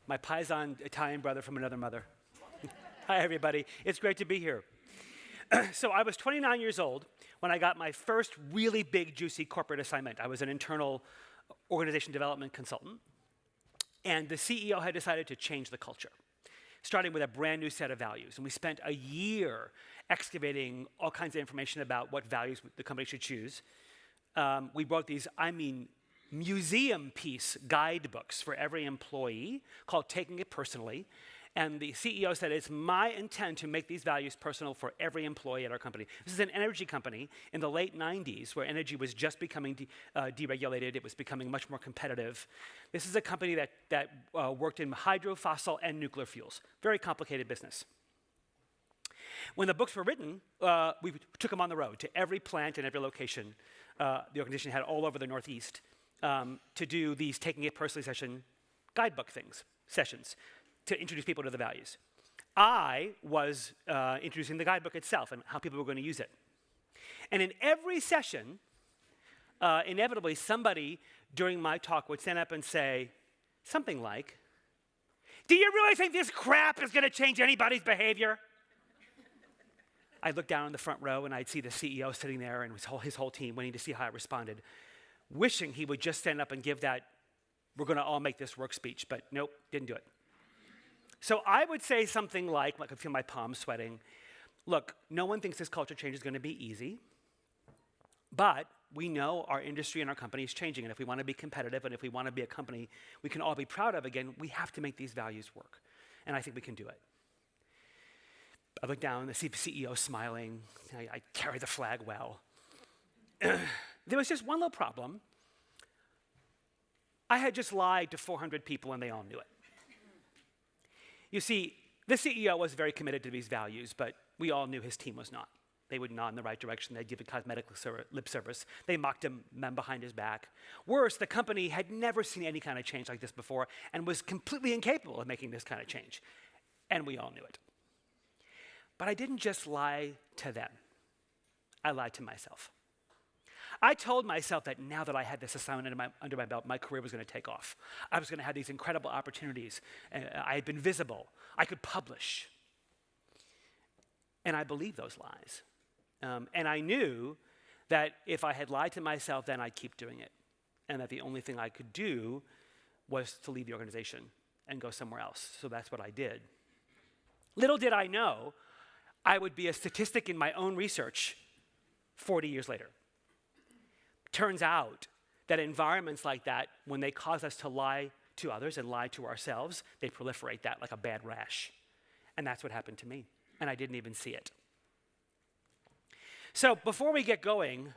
My Paisan Italian brother from another mother. Hi, everybody. It's great to be here. So I was 29 years old when I got my first really big, juicy corporate assignment. I was an internal organization development consultant. And the CEO had decided to change the culture, starting with a brand new set of values. And we spent a year excavating all kinds of information about what values the company should choose. We wrote these, museum piece guidebooks for every employee called Taking It Personally. And the CEO said, it's my intent to make these values personal for every employee at our company. This is an energy company in the late 90s where energy was just becoming deregulated. It was becoming much more competitive. This is a company that worked in hydro, fossil, and nuclear fuels. Very complicated business. When the books were written, we took them on the road to every plant and every location the organization had all over the Northeast to do these Taking It Personally guidebook sessions to introduce people to the values. I was introducing the guidebook itself and how people were going to use it. And in every session, inevitably somebody during my talk would stand up and say something like, "Do you really think this crap is going to change anybody's behavior?" I'd look down in the front row and I'd see the CEO sitting there and his whole team waiting to see how I responded, wishing he would just stand up and give that, "We're going to all make this work" speech, but nope, didn't do it. So I would say something like I could feel my palms sweating, look, no one thinks this culture change is going to be easy, but we know our industry and our company is changing, and if we want to be competitive and if we want to be a company we can all be proud of again, we have to make these values work, and I think we can do it. I look down and see the CEO smiling. I carry the flag well. There was just one little problem. I had just lied to 400 people and they all knew it. You see, the CEO was very committed to these values, but we all knew his team was not. They would nod in the right direction. They'd give a cosmetic lip service. They mocked him behind his back. Worse, the company had never seen any kind of change like this before and was completely incapable of making this kind of change. And we all knew it. But I didn't just lie to them. I lied to myself. I told myself that now that I had this assignment under my belt, my career was going to take off. I was going to have these incredible opportunities. I had been visible. I could publish. And I believed those lies. And I knew that if I had lied to myself, then I'd keep doing it. And that the only thing I could do was to leave the organization and go somewhere else. So that's what I did. Little did I know, I would be a statistic in my own research 40 years later. Turns out that environments like that, when they cause us to lie to others and lie to ourselves, they proliferate that like a bad rash. And that's what happened to me. And I didn't even see it. So before we get going,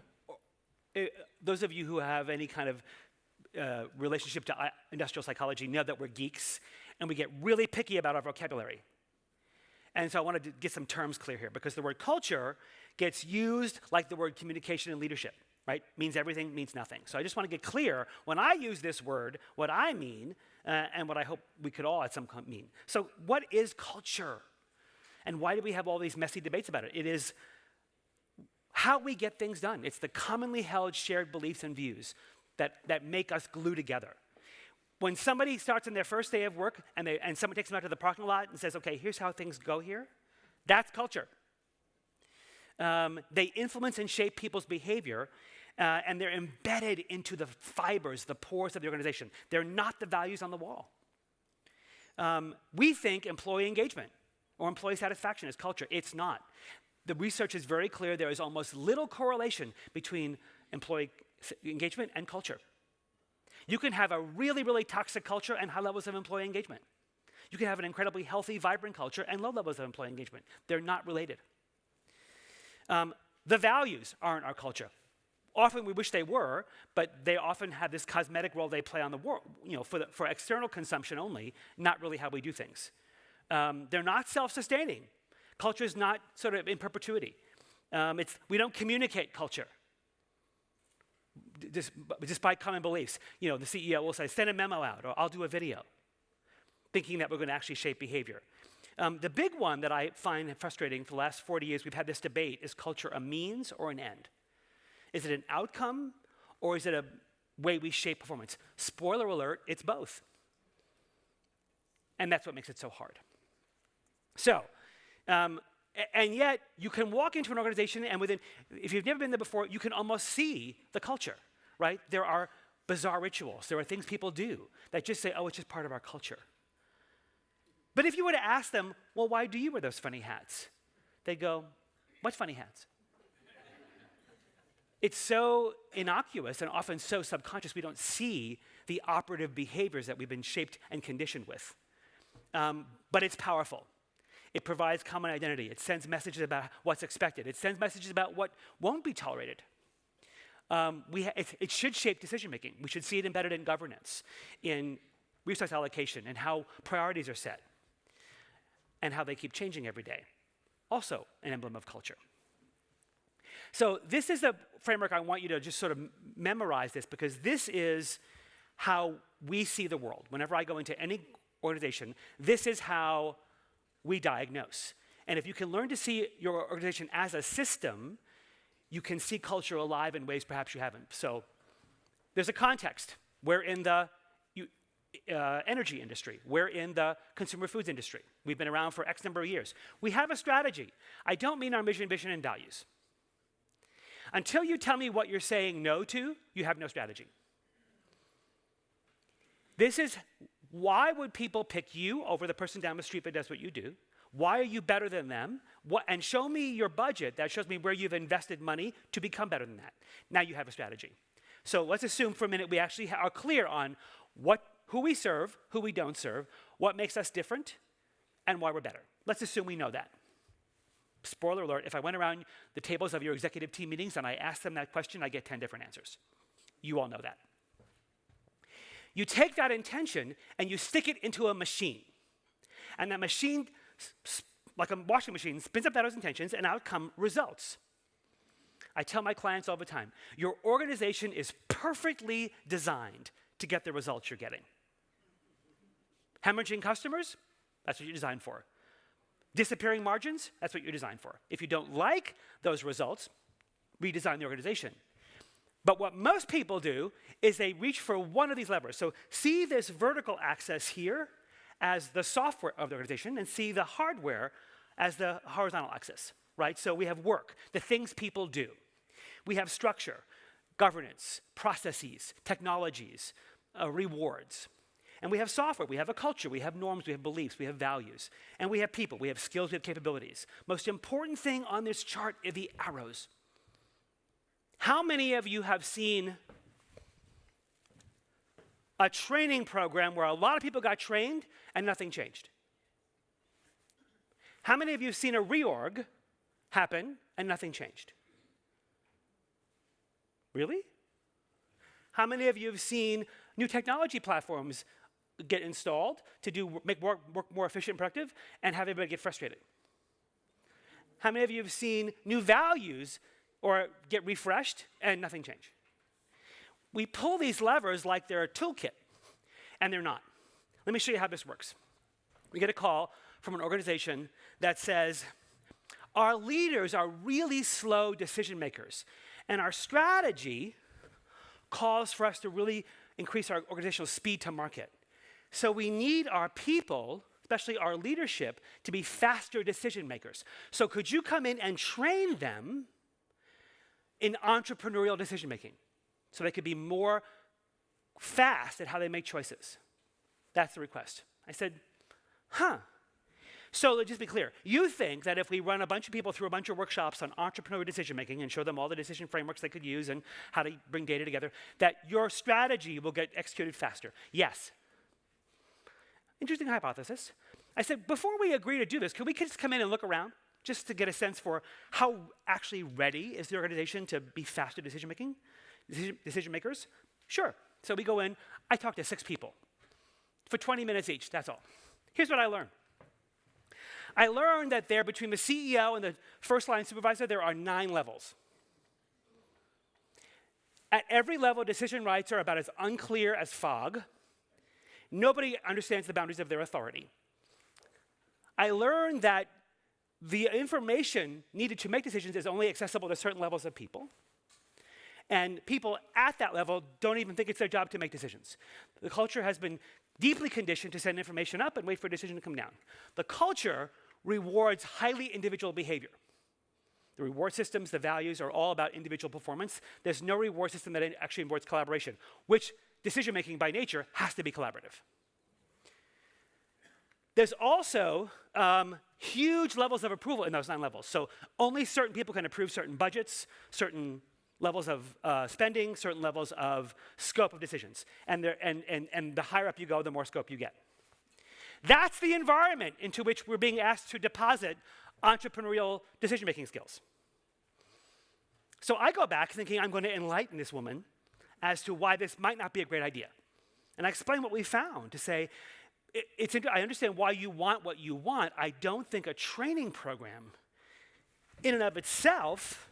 those of you who have any kind of relationship to industrial psychology know that we're geeks and we get really picky about our vocabulary. And so I wanted to get some terms clear here because the word culture gets used like the word communication and leadership, right? Means everything, means nothing. So I just want to get clear when I use this word, what I mean, and what I hope we could all at some point mean. So what is culture? And why do we have all these messy debates about it? It is how we get things done. It's the commonly held shared beliefs and views that make us glue together. When somebody starts on their first day of work and someone takes them out to the parking lot and says, okay, here's how things go here, that's culture. They influence and shape people's behavior, and they're embedded into the fibers, the pores of the organization. They're not the values on the wall. We think employee engagement or employee satisfaction is culture. It's not. The research is very clear. There is almost little correlation between employee engagement and culture. You can have a really, really toxic culture and high levels of employee engagement. You can have an incredibly healthy, vibrant culture and low levels of employee engagement. They're not related. The values aren't our culture. Often we wish they were, but they often have this cosmetic role they play on the world, for external consumption only, not really how we do things. They're not self-sustaining. Culture is not sort of in perpetuity. We don't communicate culture. Just by common beliefs. The CEO will say, send a memo out, or I'll do a video, thinking that we're going to actually shape behavior. The big one that I find frustrating for the last 40 years, we've had this debate, is culture a means or an end? Is it an outcome, or is it a way we shape performance? Spoiler alert, it's both. And that's what makes it so hard. So, and yet you can walk into an organization and if you've never been there before, you can almost see the culture, right? There are bizarre rituals. There are things people do that just say, oh, it's just part of our culture. But if you were to ask them, well, why do you wear those funny hats? They'd go, what funny hats? It's so innocuous and often so subconscious we don't see the operative behaviors that we've been shaped and conditioned with. But it's powerful. It provides common identity. It sends messages about what's expected. It sends messages about what won't be tolerated. It should shape decision-making. We should see it embedded in governance, in resource allocation, and how priorities are set, and how they keep changing every day. Also an emblem of culture. So this is the framework I want you to just sort of memorize this, because this is how we see the world. Whenever I go into any organization, this is how we diagnose. And if you can learn to see your organization as a system, you can see culture alive in ways perhaps you haven't. So there's a context. We're in the energy industry. We're in the consumer foods industry. We've been around for X number of years. We have a strategy. I don't mean our mission, vision, and values. Until you tell me what you're saying no to, you have no strategy. This is why would people pick you over the person down the street that does what you do? Why are you better than them? And show me your budget that shows me where you've invested money to become better than that. Now you have a strategy. So let's assume for a minute we actually are clear on who we serve, who we don't serve, what makes us different, and why we're better. Let's assume we know that. Spoiler alert, if I went around the tables of your executive team meetings and I asked them that question, I get 10 different answers. You all know that. You take that intention and you stick it into a machine. And that machine, like a washing machine, spins up those intentions and out come results. I tell my clients all the time, your organization is perfectly designed to get the results you're getting. Hemorrhaging customers, that's what you're designed for. Disappearing margins, that's what you're designed for. If you don't like those results, redesign the organization. But what most people do is they reach for one of these levers. So see this vertical axis here as the software of the organization and see the hardware as the horizontal axis, right? So we have work, the things people do. We have structure, governance, processes, technologies, rewards. And we have software, we have a culture, we have norms, we have beliefs, we have values. And we have people, we have skills, we have capabilities. Most important thing on this chart are the arrows. How many of you have seen a training program where a lot of people got trained and nothing changed? How many of you have seen a reorg happen and nothing changed? Really? How many of you have seen new technology platforms get installed to make work more efficient and productive and have everybody get frustrated? How many of you have seen new values or get refreshed and nothing change? We pull these levers like they're a toolkit, and they're not. Let me show you how this works. We get a call from an organization that says, our leaders are really slow decision makers, and our strategy calls for us to really increase our organizational speed to market. So we need our people, especially our leadership, to be faster decision makers. So could you come in and train them in entrepreneurial decision making so they could be more fast at how they make choices? That's the request. I said, So let's just be clear. You think that if we run a bunch of people through a bunch of workshops on entrepreneurial decision making and show them all the decision frameworks they could use and how to bring data together, that your strategy will get executed faster? Yes. Interesting hypothesis. I said, before we agree to do this, could we just come in and look around just to get a sense for how actually ready is the organization to be faster decision makers? Sure. So we go in, I talk to 6 people for 20 minutes each, that's all. Here's what I learned. I learned that there, between the CEO and the first line supervisor, there are 9 levels. At every level, decision rights are about as unclear as fog. Nobody understands the boundaries of their authority. I learned that the information needed to make decisions is only accessible to certain levels of people. And people at that level don't even think it's their job to make decisions. The culture has been deeply conditioned to send information up and wait for a decision to come down. The culture rewards highly individual behavior. The reward systems, the values are all about individual performance. There's no reward system that actually rewards collaboration, which decision-making by nature has to be collaborative. There's also huge levels of approval in those 9 levels. So only certain people can approve certain budgets, certain levels of spending, certain levels of scope of decisions. And the higher up you go, the more scope you get. That's the environment into which we're being asked to deposit entrepreneurial decision-making skills. So I go back thinking I'm going to enlighten this woman as to why this might not be a great idea. And I explain what we found to say, I understand why you want what you want. I don't think a training program in and of itself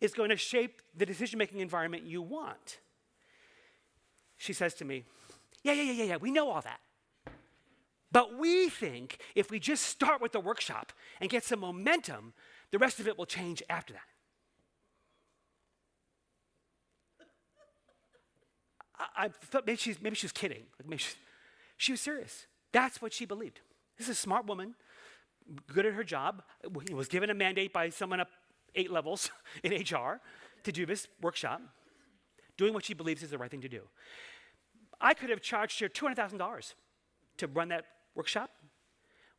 is going to shape the decision-making environment you want. She says to me, yeah, we know all that. But we think if we just start with the workshop and get some momentum, the rest of it will change after that. I thought maybe she was kidding. She was serious. That's what she believed. This is a smart woman, good at her job, was given a mandate by someone up 8 levels in HR to do this workshop, doing what she believes is the right thing to do. I could have charged her $200,000 to run that workshop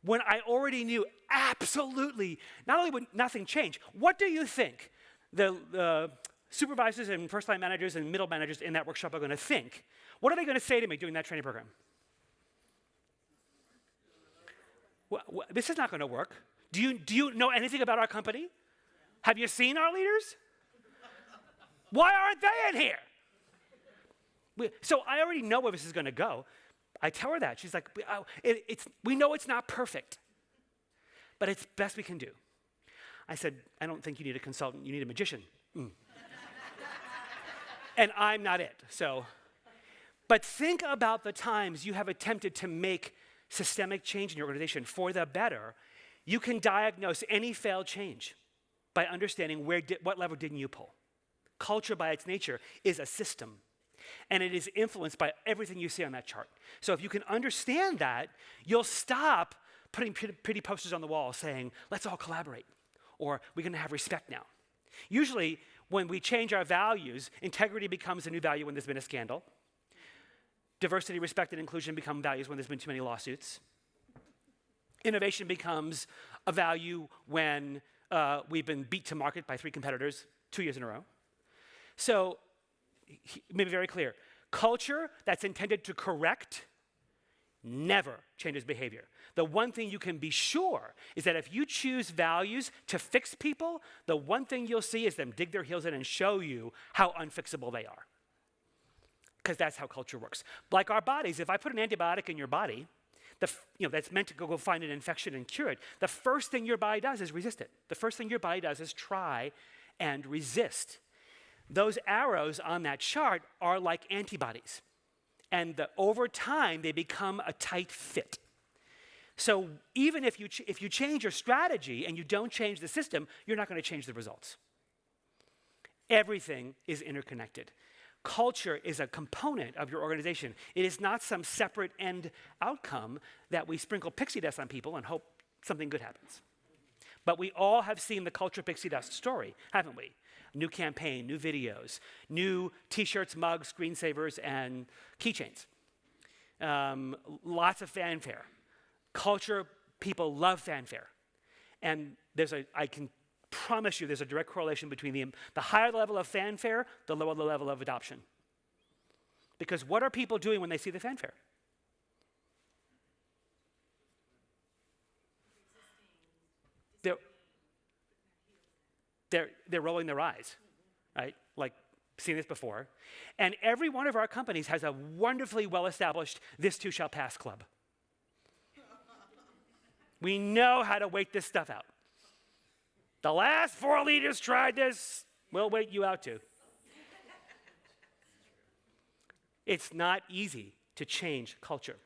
when I already knew absolutely, not only would nothing change, what do you think the supervisors and first-line managers and middle managers in that workshop are going to think? What are they going to say to me during that training program? This is not going to work. Do you know anything about our company? Have you seen our leaders? Why aren't they in here? So I already know where this is going to go. I tell her that. She's like, we know it's not perfect, but it's best we can do. I said, I don't think you need a consultant. You need a magician. And I'm not it. But think about the times you have attempted to make systemic change in your organization for the better. You can diagnose any failed change by understanding what lever didn't you pull. Culture, by its nature, is a system. And it is influenced by everything you see on that chart. So if you can understand that, you'll stop putting pretty posters on the wall saying, let's all collaborate, or we're going to have respect now. Usually, when we change our values, integrity becomes a new value when there's been a scandal. Diversity, respect, and inclusion become values when there's been too many lawsuits. Innovation becomes a value when we've been beat to market by 3 competitors 2 years in a row. So, let me be very clear. Culture that's intended to correct never changes behavior. The one thing you can be sure is that if you choose values to fix people, the one thing you'll see is them dig their heels in and show you how unfixable they are. Because that's how culture works. Like our bodies, if I put an antibiotic in your body, that's meant to go find an infection and cure it, the first thing your body does is resist it. The first thing your body does is try and resist. Those arrows on that chart are like antibodies. And over time, they become a tight fit. So even if you change your strategy and you don't change the system, you're not going to change the results. Everything is interconnected. Culture is a component of your organization. It is not some separate end outcome that we sprinkle pixie dust on people and hope something good happens. But we all have seen the culture pixie dust story, haven't we? New campaign, new videos, new t-shirts, mugs, screensavers, and keychains. Lots of fanfare. Culture, people love fanfare. And I can promise you there's a direct correlation between the higher the level of fanfare, the lower the level of adoption. Because what are people doing when they see the fanfare? They're rolling their eyes, right? Like, seen this before. And every one of our companies has a wonderfully well-established "this too shall pass" club. We know how to wait this stuff out. The last 4 leaders tried this. We'll wait you out too. It's not easy to change culture.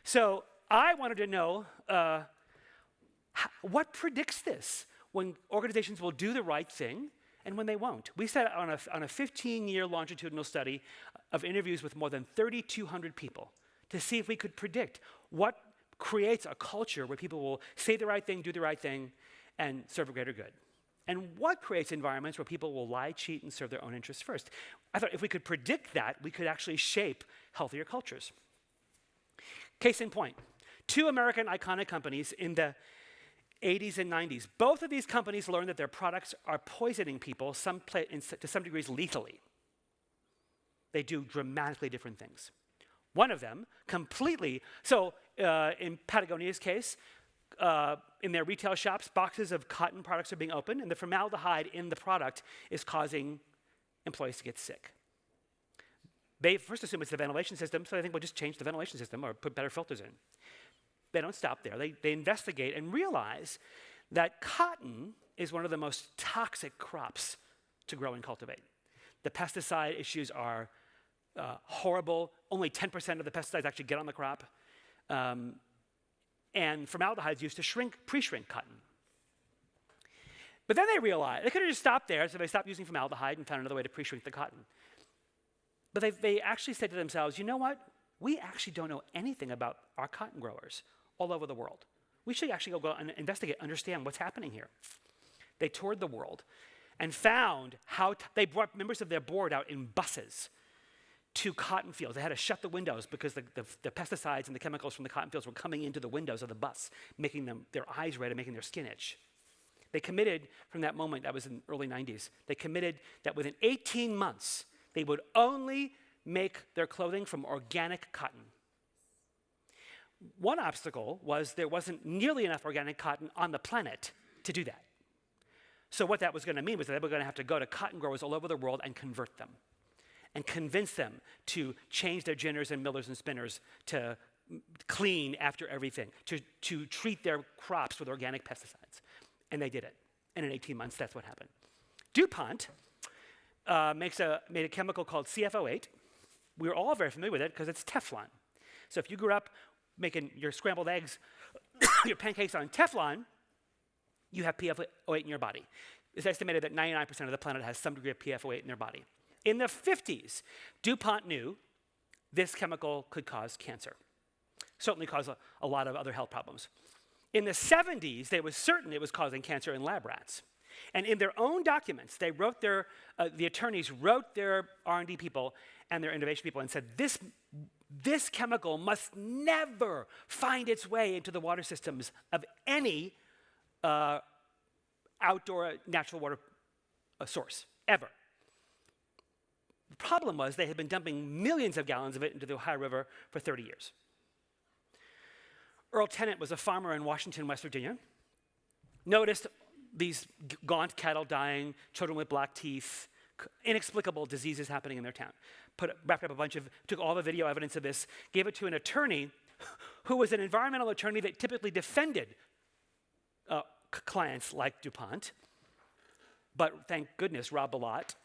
So I wanted to know what predicts this, when organizations will do the right thing and when they won't. We set on a 15-year longitudinal study of interviews with more than 3,200 people to see if we could predict what creates a culture where people will say the right thing, do the right thing, and serve a greater good. And what creates environments where people will lie, cheat, and serve their own interests first. I thought if we could predict that, we could actually shape healthier cultures. Case in point, two American iconic companies in the 80s and 90s. Both of these companies learned that their products are poisoning people, to some degrees lethally. They do dramatically different things. One of them completely, in Patagonia's case, in their retail shops, boxes of cotton products are being opened, and the formaldehyde in the product is causing employees to get sick. They first assume it's the ventilation system, so they think we'll just change the ventilation system or put better filters in. They don't stop there. They investigate and realize that cotton is one of the most toxic crops to grow and cultivate. The pesticide issues are horrible. Only 10% of the pesticides actually get on the crop. And formaldehyde is used to pre-shrink cotton. But then they realized, they could have just stopped there, so they stopped using formaldehyde and found another way to pre-shrink the cotton. But they actually said to themselves, you know what? We actually don't know anything about our cotton growers all over the world. We should actually go and investigate, understand what's happening here. They toured the world and found how they brought members of their board out in buses to cotton fields. They had to shut the windows because the pesticides and the chemicals from the cotton fields were coming into the windows of the bus, making their eyes red and making their skin itch. They committed from that moment, that was in the early 90s, they committed that within 18 months, they would only make their clothing from organic cotton. One obstacle was there wasn't nearly enough organic cotton on the planet to do that. So what that was going to mean was that they were going to have to go to cotton growers all over the world and convert them and convince them to change their ginners and millers and spinners to clean after everything, to treat their crops with organic pesticides. And they did it. And in 18 months, that's what happened. DuPont made a chemical called CFO8. We're all very familiar with it because it's Teflon. So if you grew up making your scrambled eggs, your pancakes on Teflon, you have PFO8 in your body. It's estimated that 99% of the planet has some degree of PFO8 in their body. In the 50s, DuPont knew this chemical could cause cancer. Certainly cause a lot of other health problems. In the 70s, they were certain it was causing cancer in lab rats. And in their own documents, they wrote the attorneys wrote their R&D people and their innovation people and said, this chemical must never find its way into the water systems of any outdoor natural water source, ever. The problem was they had been dumping millions of gallons of it into the Ohio River for 30 years. Earl Tennant was a farmer in Washington, West Virginia, noticed these gaunt cattle dying, children with black teeth, inexplicable diseases happening in their town. Wrapped up took all the video evidence of this, gave it to an attorney who was an environmental attorney that typically defended clients like DuPont. But thank goodness Rob Bilott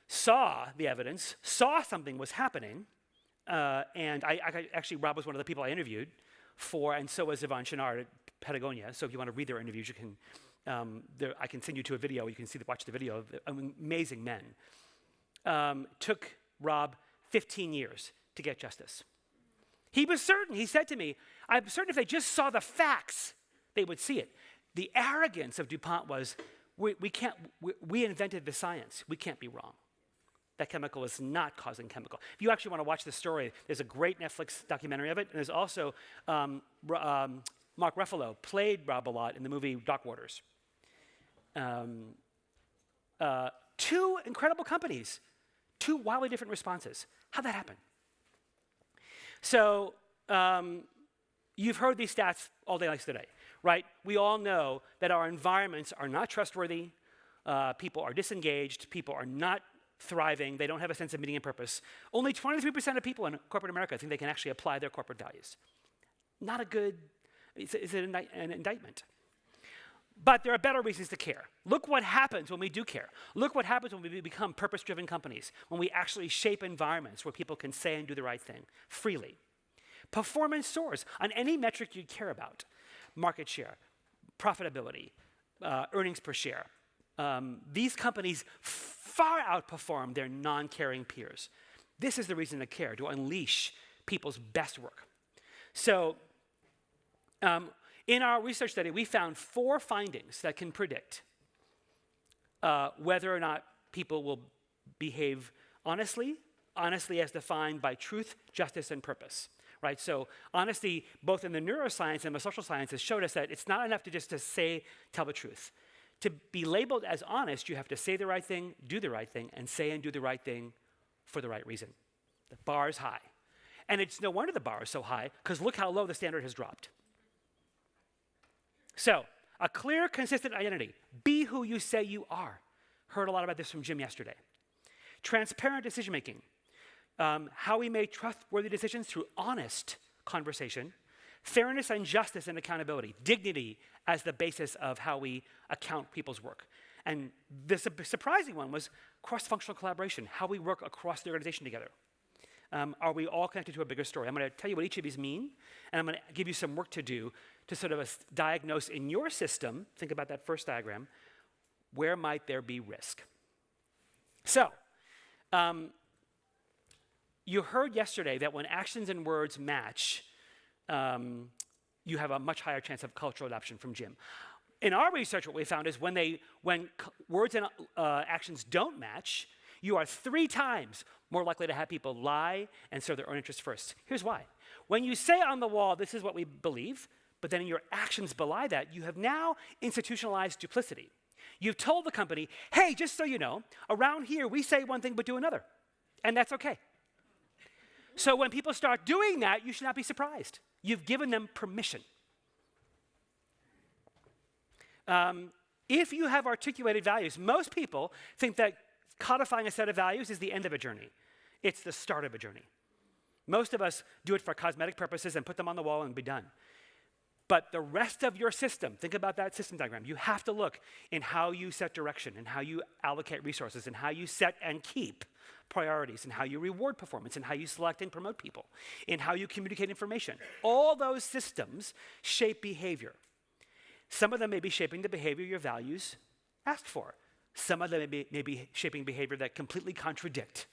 saw the evidence, saw something was happening, and actually Rob was one of the people I interviewed for, and so was Yvon Chouinard at Patagonia. So if you want to read their interviews, you can. I can send you to a video. You can watch the video of amazing men. Took Rob 15 years to get justice. He was certain. He said to me, "I'm certain if they just saw the facts, they would see it." The arrogance of DuPont was, we invented the science. We can't be wrong. That chemical is not causing chemical. If you actually want to watch the story, there's a great Netflix documentary of it, and there's also Mark Ruffalo played Rob Bilott in the movie Dark Waters. Two incredible companies, two wildly different responses. How'd that happen? So you've heard these stats all day like today, right? We all know that our environments are not trustworthy. People are disengaged. People are not thriving. They don't have a sense of meaning and purpose. Only 23% of people in corporate America think they can actually apply their corporate values. Not a good, it's an indictment. But there are better reasons to care. Look what happens when we do care. Look what happens when we become purpose-driven companies, when we actually shape environments where people can say and do the right thing freely. Performance soars on any metric you care about. Market share, profitability, earnings per share. These companies far outperform their non-caring peers. This is the reason to care, to unleash people's best work. So in our research study, we found 4 findings that can predict whether or not people will behave honestly as defined by truth, justice, and purpose. Right? So honesty, both in the neuroscience and the social sciences, showed us that it's not enough to just tell the truth. To be labeled as honest, you have to say the right thing, do the right thing, and say and do the right thing for the right reason. The bar is high. And it's no wonder the bar is so high, because look how low the standard has dropped. So, a clear, consistent identity. Be who you say you are. Heard a lot about this from Jim yesterday. Transparent decision-making. How we make trustworthy decisions through honest conversation. Fairness and justice and accountability. Dignity as the basis of how we account people's work. And the surprising one was cross-functional collaboration, how we work across the organization together. Are we all connected to a bigger story? I'm going to tell you what each of these mean, and I'm going to give you some work to do to sort of diagnose in your system, think about that first diagram, where might there be risk? So, you heard yesterday that when actions and words match, you have a much higher chance of cultural adoption from Jim. In our research, what we found is when words and actions don't match, you are 3 times more likely to have people lie and serve their own interests first. Here's why. When you say on the wall, this is what we believe, but then your actions belie that, you have now institutionalized duplicity. You've told the company, hey, just so you know, around here we say one thing but do another, and that's okay. So when people start doing that, you should not be surprised. You've given them permission. If you have articulated values, most people think that codifying a set of values is the end of a journey. It's the start of a journey. Most of us do it for cosmetic purposes and put them on the wall and be done. But the rest of your system, think about that system diagram. You have to look in how you set direction and how you allocate resources and how you set and keep priorities and how you reward performance and how you select and promote people and how you communicate information. All those systems shape behavior. Some of them may be shaping the behavior your values asked for. Some of them may be shaping behavior that completely contradict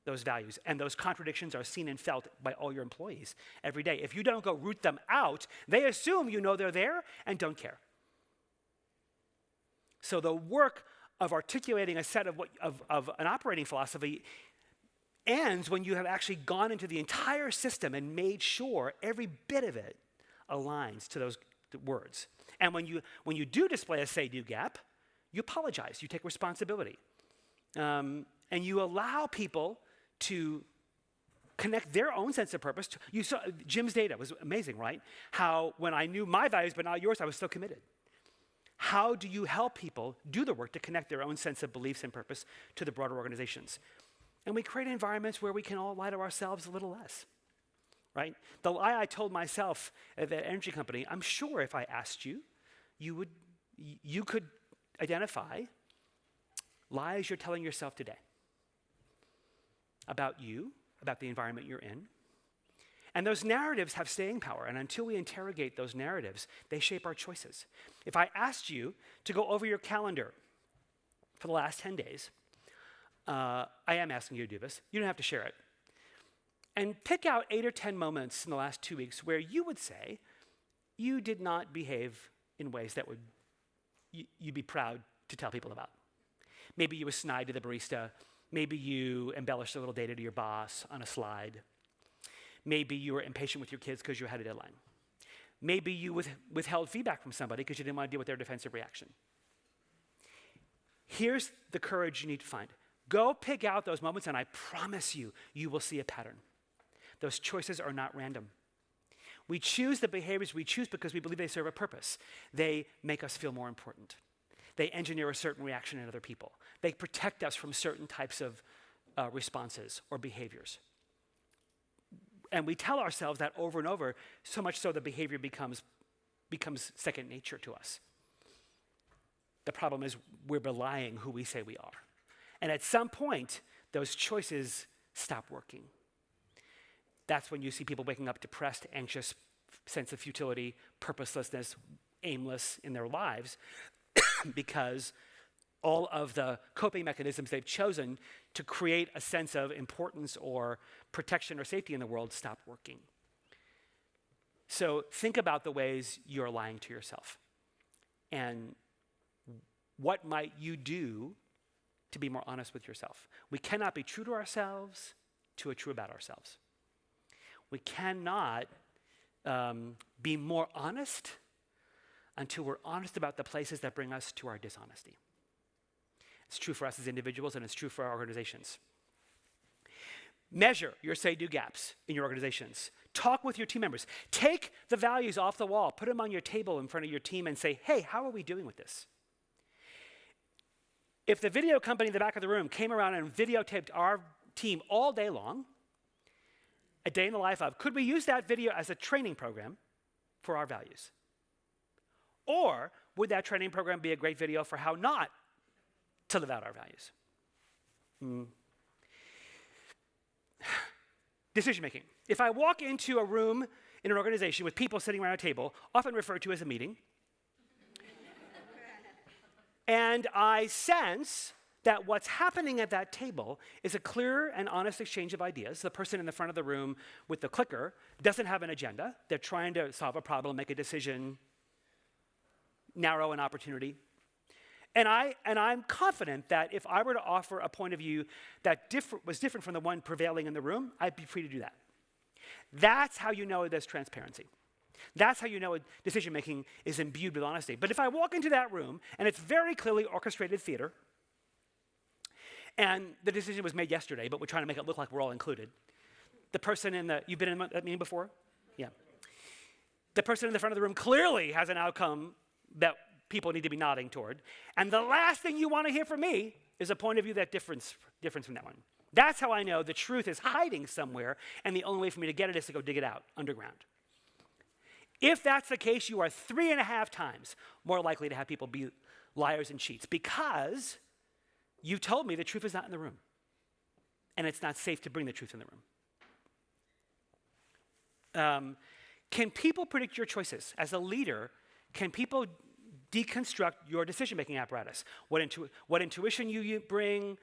those values. And those contradictions are seen and felt by all your employees every day. If you don't go root them out, they assume you know they're there and don't care. So the work of articulating a set of an operating philosophy ends when you have actually gone into the entire system and made sure every bit of it aligns to those words. And when you do display a say-do gap, you apologize, you take responsibility. And you allow people to connect their own sense of purpose. You saw Jim's data was amazing, right? How when I knew my values but not yours, I was still committed. How do you help people do the work to connect their own sense of beliefs and purpose to the broader organizations? And we create environments where we can all lie to ourselves a little less, right? The lie I told myself at that energy company, I'm sure if I asked you, you could identify lies you're telling yourself today about you, about the environment you're in. And those narratives have staying power, and until we interrogate those narratives, they shape our choices. If I asked you to go over your calendar for the last 10 days, I am asking you to do this. You don't have to share it. And pick out 8 or 10 moments in the last 2 weeks where you would say you did not behave in ways that you'd be proud to tell people about. Maybe you were snide to the barista. Maybe you embellished a little data to your boss on a slide. Maybe you were impatient with your kids because you had a deadline. Maybe you withheld feedback from somebody because you didn't want to deal with their defensive reaction. Here's the courage you need to find. Go pick out those moments, and I promise you, you will see a pattern. Those choices are not random. We choose the behaviors we choose because we believe they serve a purpose. They make us feel more important. They engineer a certain reaction in other people. They protect us from certain types of responses or behaviors. And we tell ourselves that over and over, so much so the behavior becomes second nature to us. The problem is we're belying who we say we are. And at some point, those choices stop working. That's when you see people waking up depressed, anxious, sense of futility, purposelessness, aimless in their lives, because all of the coping mechanisms they've chosen to create a sense of importance or protection or safety in the world stop working. So think about the ways you're lying to yourself. And what might you do to be more honest with yourself? We cannot be true to ourselves to a true about ourselves. We cannot be more honest until we're honest about the places that bring us to our dishonesty. It's true for us as individuals, and it's true for our organizations. Measure your say-do gaps in your organizations. Talk with your team members. Take the values off the wall, put them on your table in front of your team and say, hey, how are we doing with this? If the video company in the back of the room came around and videotaped our team all day long, a day in the life of, could we use that video as a training program for our values? Or would that training program be a great video for how not to live out our values? Decision making. If I walk into a room in an organization with people sitting around a table, often referred to as a meeting, and I sense that what's happening at that table is a clear and honest exchange of ideas. The person in the front of the room with the clicker doesn't have an agenda. They're trying to solve a problem, make a decision, narrow an opportunity. And I'm confident that if I were to offer a point of view that was different from the one prevailing in the room, I'd be free to do that. That's how you know there's transparency. That's how you know decision-making is imbued with honesty. But if I walk into that room, and it's very clearly orchestrated theater, and the decision was made yesterday, but we're trying to make it look like we're all included. The person you've been in that meeting before? Yeah. The person in the front of the room clearly has an outcome that people need to be nodding toward. And the last thing you want to hear from me is a point of view that difference from that one. That's how I know the truth is hiding somewhere, and the only way for me to get it is to go dig it out underground. If that's the case, you are 3.5 times more likely to have people be liars and cheats, because you told me the truth is not in the room, and it's not safe to bring the truth in the room. Can people predict your choices? As a leader, can people deconstruct your decision-making apparatus? What intuition you bring,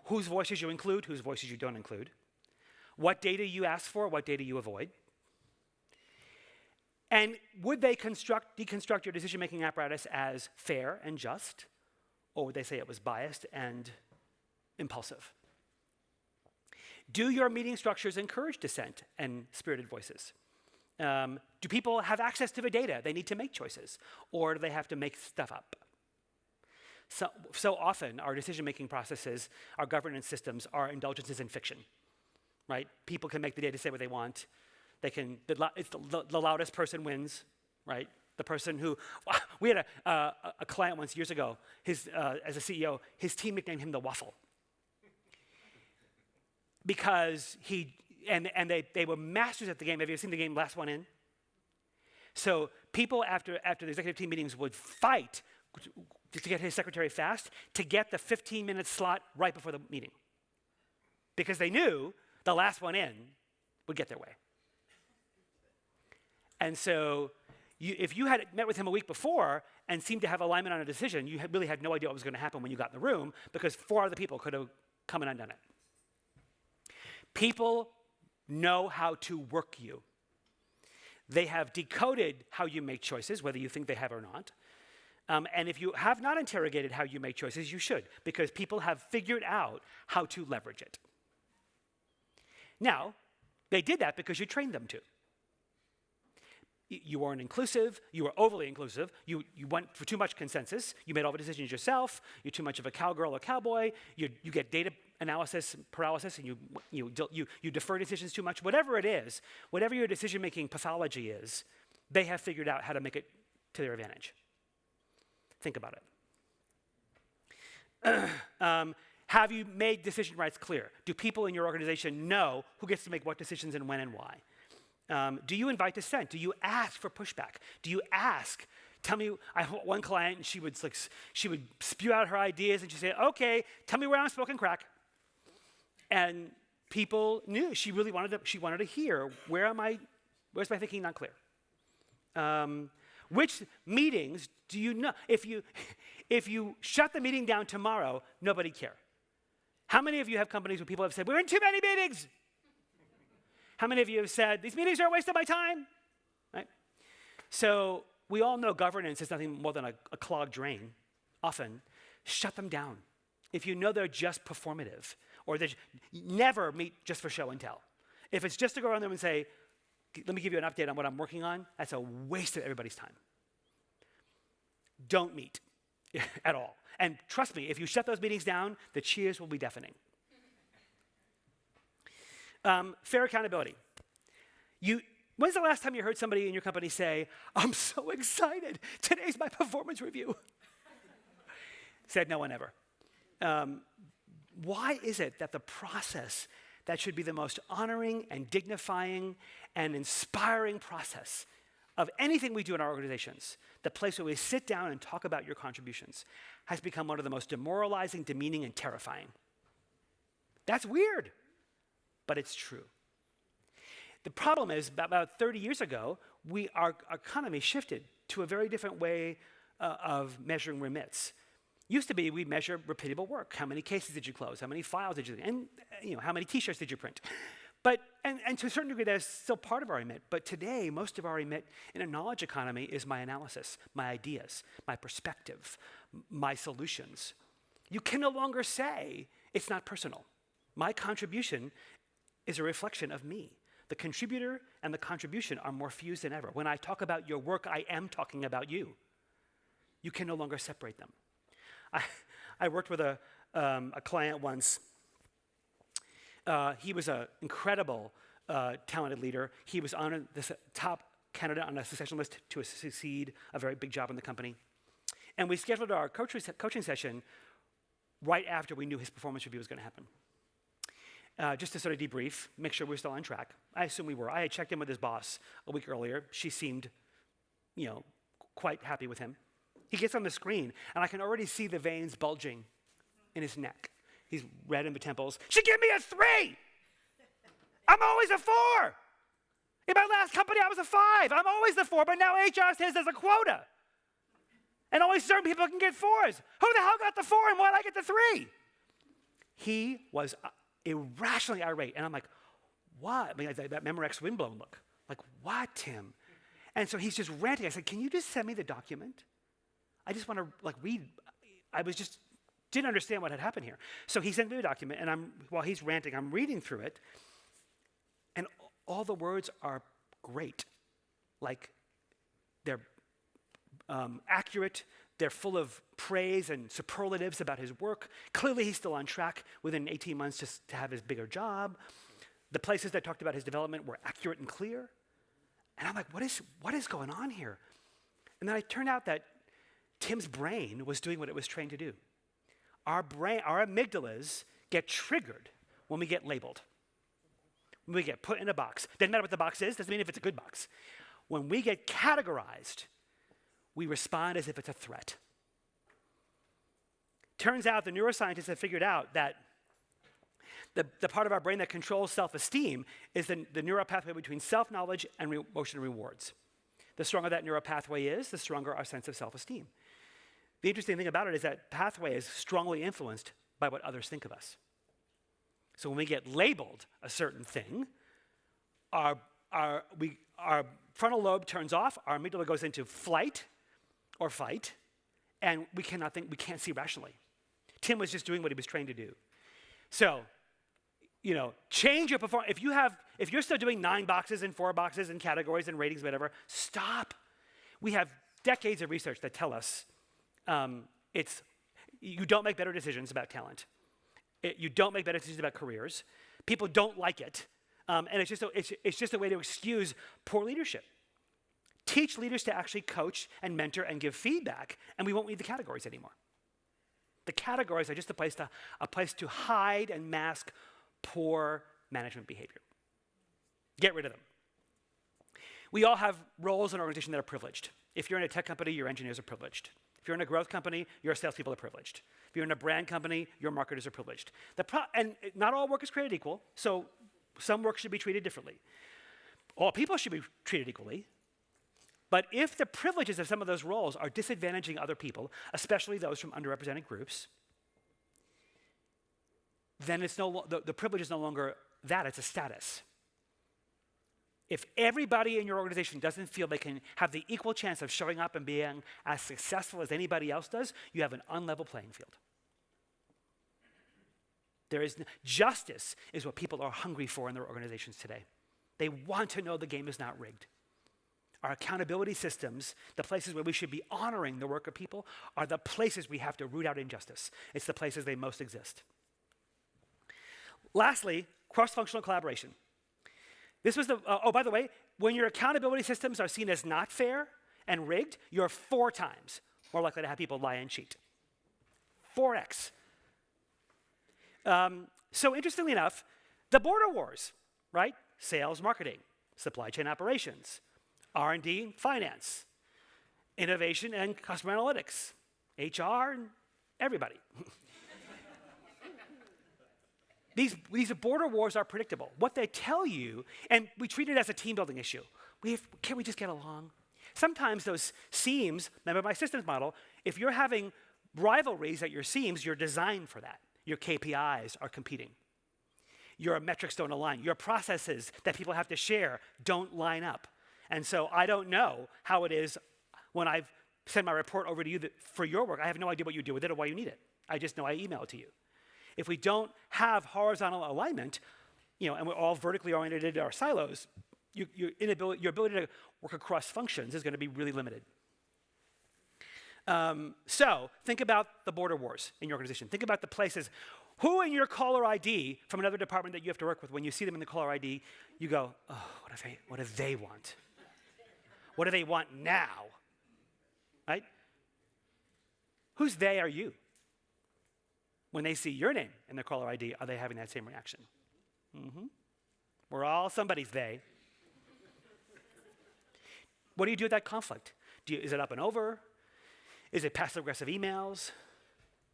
whose voices you include, whose voices you don't include, what data you ask for, what data you avoid. And would they deconstruct your decision-making apparatus as fair and just, or would they say it was biased and impulsive? Do your meeting structures encourage dissent and spirited voices? Do people have access to the data they need to make choices, or do they have to make stuff up? So often, our decision-making processes, our governance systems, are indulgences in fiction, right? People can make the data say what they want. It's the loudest person wins, right? The person who, we had a client once years ago, as a CEO, his team nicknamed him the Waffle. Because they were masters at the game. Have you seen the game Last One In? So people after the executive team meetings would fight to get his secretary fast to get the 15-minute slot right before the meeting. Because they knew the last one in would get their way. And so if you had met with him a week before and seemed to have alignment on a decision, you really had no idea what was going to happen when you got in the room, because 4 other people could have come and undone it. People know how to work you. They have decoded how you make choices, whether you think they have or not. And if you have not interrogated how you make choices, you should, because people have figured out how to leverage it. Now, they did that because you trained them to. You weren't inclusive, you were overly inclusive, you went for too much consensus, you made all the decisions yourself, you're too much of a cowgirl or cowboy, you get data analysis paralysis, and you defer decisions too much. Whatever it is, whatever your decision-making pathology is, they have figured out how to make it to their advantage. Think about it. Have you made decision rights clear? Do people in your organization know who gets to make what decisions and when and why? Do you invite dissent? Do you ask for pushback? Do you ask? Tell me. I had one client, and she would spew out her ideas, and she'd say, "Okay, tell me where I'm smoking crack." And people knew she really wanted to hear, where's my thinking not clear? Which meetings do you know? If if you shut the meeting down tomorrow, nobody care. How many of you have companies where people have said, we're in too many meetings? How many of you have said, these meetings are a waste of my time? Right? So we all know governance is nothing more than a clogged drain. Often, shut them down. If you know they're just performative, or they never meet just for show and tell. If it's just to go around them and say, let me give you an update on what I'm working on, that's a waste of everybody's time. Don't meet at all. And trust me, if you shut those meetings down, the cheers will be deafening. Fair accountability. When's the last time you heard somebody in your company say, I'm so excited, today's my performance review? Said no one ever. Why is it that the process that should be the most honoring and dignifying and inspiring process of anything we do in our organizations, the place where we sit down and talk about your contributions, has become one of the most demoralizing, demeaning, and terrifying? That's weird, but it's true. The problem is, about 30 years ago, our economy shifted to a very different way of measuring remits. Used to be, we measure repeatable work. How many cases did you close? How many files did you, and how many t-shirts did you print? But, and to a certain degree, that's still part of our remit. But today, most of our remit in a knowledge economy is my analysis, my ideas, my perspective, my solutions. You can no longer say it's not personal. My contribution is a reflection of me. The contributor and the contribution are more fused than ever. When I talk about your work, I am talking about you. You can no longer separate them. I worked with a client once. He was an incredible, talented leader. He was on the top candidate on a succession list to succeed, a very big job in the company. And we scheduled our coaching session right after we knew his performance review was going to happen. Just to sort of debrief, make sure we're still on track. I assume we were. I had checked in with his boss a week earlier. She seemed, quite happy with him. He gets on the screen, and I can already see the veins bulging in his neck. He's red in the temples. She gave me a 3! I'm always a 4! In my last company, I was a 5. I'm always the 4, but now HR says there's a quota. And only certain people can get 4s. Who the hell got the 4 and why did I get the 3? He was irrationally irate. And I'm like, what? I mean, that Memorex windblown look. Like, what, Tim? And so he's just ranting. I said, can you just send me the document? I just want to read. I didn't understand what had happened here. So he sent me the document, and while he's ranting, I'm reading through it, and all the words are great. Like, they're accurate. They're full of praise and superlatives about his work. Clearly, he's still on track within 18 months just to have his bigger job. The places that talked about his development were accurate and clear. And I'm like, what is going on here? And then it turned out that Tim's brain was doing what it was trained to do. Our amygdalas get triggered when we get labeled. When we get put in a box. Doesn't matter what the box is, doesn't mean if it's a good box. When we get categorized, we respond as if it's a threat. Turns out the neuroscientists have figured out that the part of our brain that controls self-esteem is the neural pathway between self-knowledge and emotion rewards. The stronger that neural pathway is, the stronger our sense of self-esteem. The interesting thing about it is that pathway is strongly influenced by what others think of us. So when we get labeled a certain thing, our frontal lobe turns off, our amygdala goes into flight or fight, and we can't see rationally. Tim was just doing what he was trained to do. So, change your performance. If you're still doing 9 boxes and 4 boxes and categories and ratings, whatever, stop. We have decades of research that tell us you don't make better decisions about talent. You don't make better decisions about careers. People don't like it, and it's just a way to excuse poor leadership. Teach leaders to actually coach and mentor and give feedback, and we won't need the categories anymore. The categories are just a place to hide and mask poor management behavior. Get rid of them. We all have roles in our organization that are privileged. If you're in a tech company, your engineers are privileged. If you're in a growth company, your salespeople are privileged. If you're in a brand company, your marketers are privileged. And not all work is created equal, so some work should be treated differently. All people should be treated equally. But if the privileges of some of those roles are disadvantaging other people, especially those from underrepresented groups, then the privilege is no longer that, it's a status. If everybody in your organization doesn't feel they can have the equal chance of showing up and being as successful as anybody else does, you have an unlevel playing field. Justice is what people are hungry for in their organizations today. They want to know the game is not rigged. Our accountability systems, the places where we should be honoring the work of people, are the places we have to root out injustice. It's the places they most exist. Lastly, cross-functional collaboration. This was by the way, when your accountability systems are seen as not fair and rigged, you're 4 times more likely to have people lie and cheat. 4x. So interestingly enough, the border wars, right? Sales, marketing, supply chain operations, R&D, finance, innovation and customer analytics, HR, and everybody. These border wars are predictable. What they tell you, and we treat it as a team building issue. Can't we just get along? Sometimes those seams, remember my systems model, if you're having rivalries at your seams, you're designed for that. Your KPIs are competing. Your metrics don't align. Your processes that people have to share don't line up. And so I don't know how it is when I send my report over to you for your work. I have no idea what you do with it or why you need it. I just know I email it to you. If we don't have horizontal alignment, and we're all vertically oriented in our silos, your ability to work across functions is going to be really limited. So think about the border wars in your organization. Think about the places. Who in your caller ID from another department that you have to work with, when you see them in the caller ID, you go, oh, what do they want? What do they want now? Right? Whose they are you? When they see your name in their caller ID, are they having that same reaction? Mm-hmm. We're all somebody's they. What do you do with that conflict? Is it up and over? Is it passive-aggressive emails?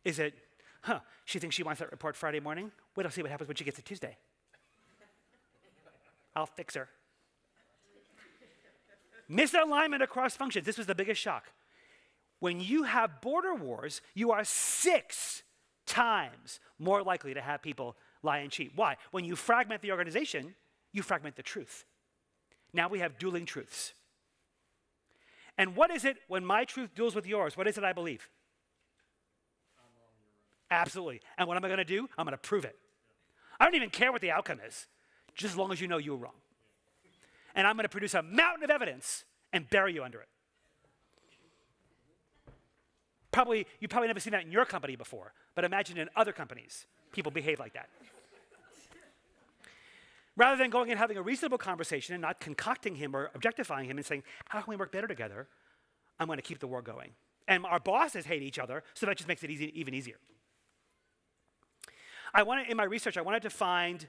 Is it, she thinks she wants that report Friday morning? Wait till see what happens when she gets it Tuesday. I'll fix her. Misalignment across functions. This was the biggest shock. When you have border wars, you are 6 times more likely to have people lie and cheat. Why? When you fragment the organization, you fragment the truth. Now we have dueling truths. And what is it when my truth duels with yours? What is it I believe? Absolutely. And what am I going to do? I'm going to prove it. I don't even care what the outcome is, just as long as you know you were wrong. And I'm going to produce a mountain of evidence and bury you under it. You've probably never seen that in your company before, but imagine in other companies, people behave like that. Rather than going and having a reasonable conversation and not concocting him or objectifying him and saying, how can we work better together? I'm going to keep the war going. And our bosses hate each other, so that just makes it even easier. In my research, I wanted to find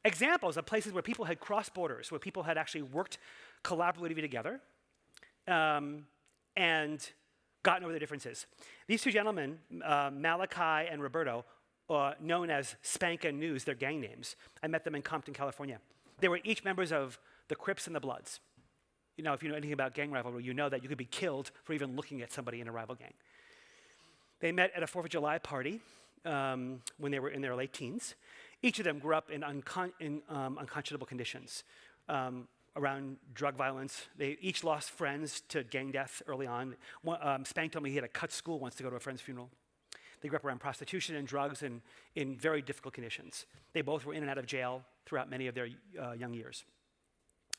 examples of places where people had crossed borders, where people had actually worked collaboratively together and gotten over the differences. These 2 gentlemen, Malachi and Roberto, known as Spank and News, their gang names. I met them in Compton, California. They were each members of the Crips and the Bloods. If you know anything about gang rivalry, you know that you could be killed for even looking at somebody in a rival gang. They met at a 4th of July party when they were in their late teens. Each of them grew up in unconscionable conditions around drug violence. They each lost friends to gang death early on. Spank told me he had to cut school once to go to a friend's funeral. They grew up around prostitution and drugs and in very difficult conditions. They both were in and out of jail throughout many of their young years.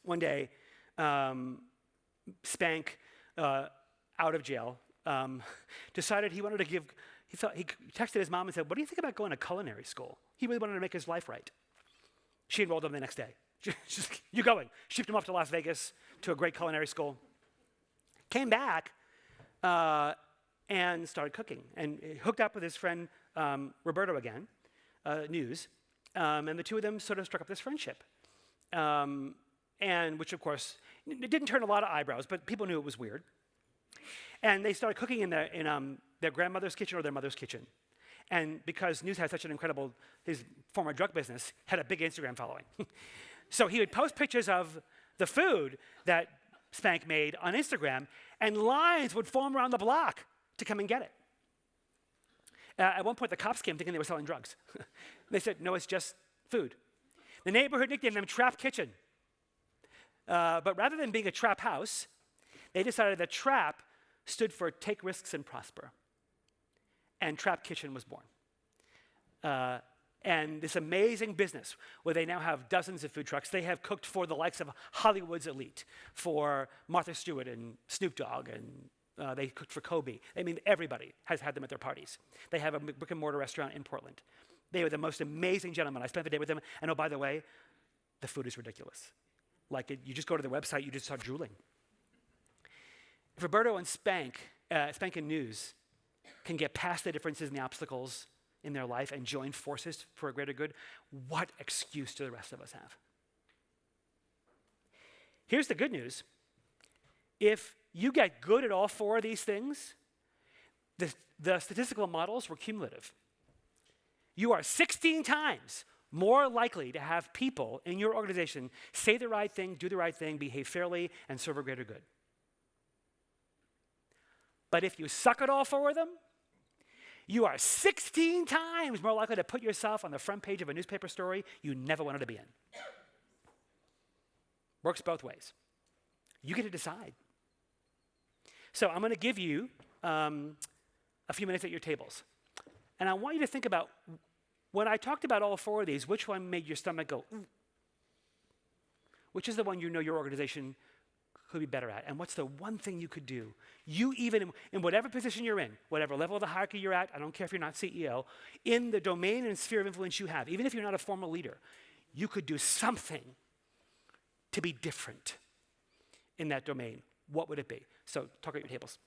One day, Spank, out of jail, decided he wanted to he texted his mom and said, what do you think about going to culinary school? He really wanted to make his life right. She enrolled him the next day. You're going. Shipped him off to Las Vegas to a great culinary school. Came back, and started cooking, and hooked up with his friend Roberto again, News, and the 2 of them sort of struck up this friendship, and which of course it didn't turn a lot of eyebrows, but people knew it was weird. And they started cooking in their grandmother's kitchen or their mother's kitchen, and because News had such an incredible, his former drug business had a big Instagram following, so he would post pictures of the food that Spank made on Instagram, and lines would form around the block to come and get it. At one point, the cops came thinking they were selling drugs. They said, no, it's just food. The neighborhood nicknamed them Trap Kitchen. But rather than being a trap house, they decided that trap stood for take risks and prosper. And Trap Kitchen was born. And this amazing business where they now have dozens of food trucks. They have cooked for the likes of Hollywood's elite, for Martha Stewart and Snoop Dogg, and they cooked for Kobe. I mean, everybody has had them at their parties. They have a brick and mortar restaurant in Portland. They were the most amazing gentlemen. I spent the day with them, and oh, by the way, the food is ridiculous. You just go to their website, you just start drooling. If Roberto and Spank and News can get past the differences and the obstacles in their life and join forces for a greater good, what excuse do the rest of us have? Here's the good news. If you get good at all four of these things, the statistical models were cumulative. You are 16 times more likely to have people in your organization say the right thing, do the right thing, behave fairly, and serve a greater good. But if you suck at all four of them, you are 16 times more likely to put yourself on the front page of a newspaper story you never wanted to be in. Works both ways. You get to decide. So I'm going to give you a few minutes at your tables. And I want you to think about, when I talked about all four of these, which one made your stomach go, ooh? Which is the one you know your organization could be better at? And what's the one thing you could do? You, even in whatever position you're in, whatever level of the hierarchy you're at, I don't care if you're not CEO, in the domain and sphere of influence you have, even if you're not a formal leader, you could do something to be different in that domain. What would it be? So talk at your tables.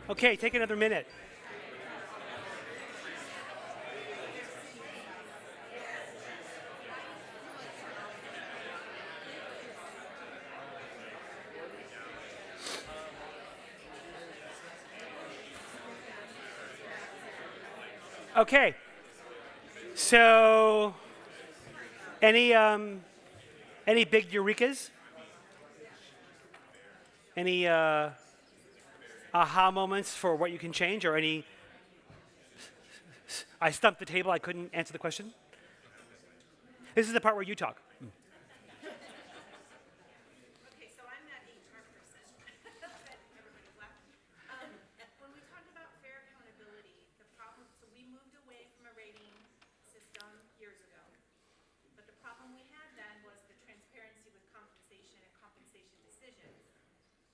Okay, take another minute. Okay, so any any big eurekas? Any aha moments for what you can change, or any? I stumped the table. I couldn't answer the question. This is the part where you talk. Okay, so I'm that HR person that everybody left. When we talked about fair accountability, the problem, so we moved away from a rating system years ago. But the problem we had then was the transparency with compensation and compensation decisions.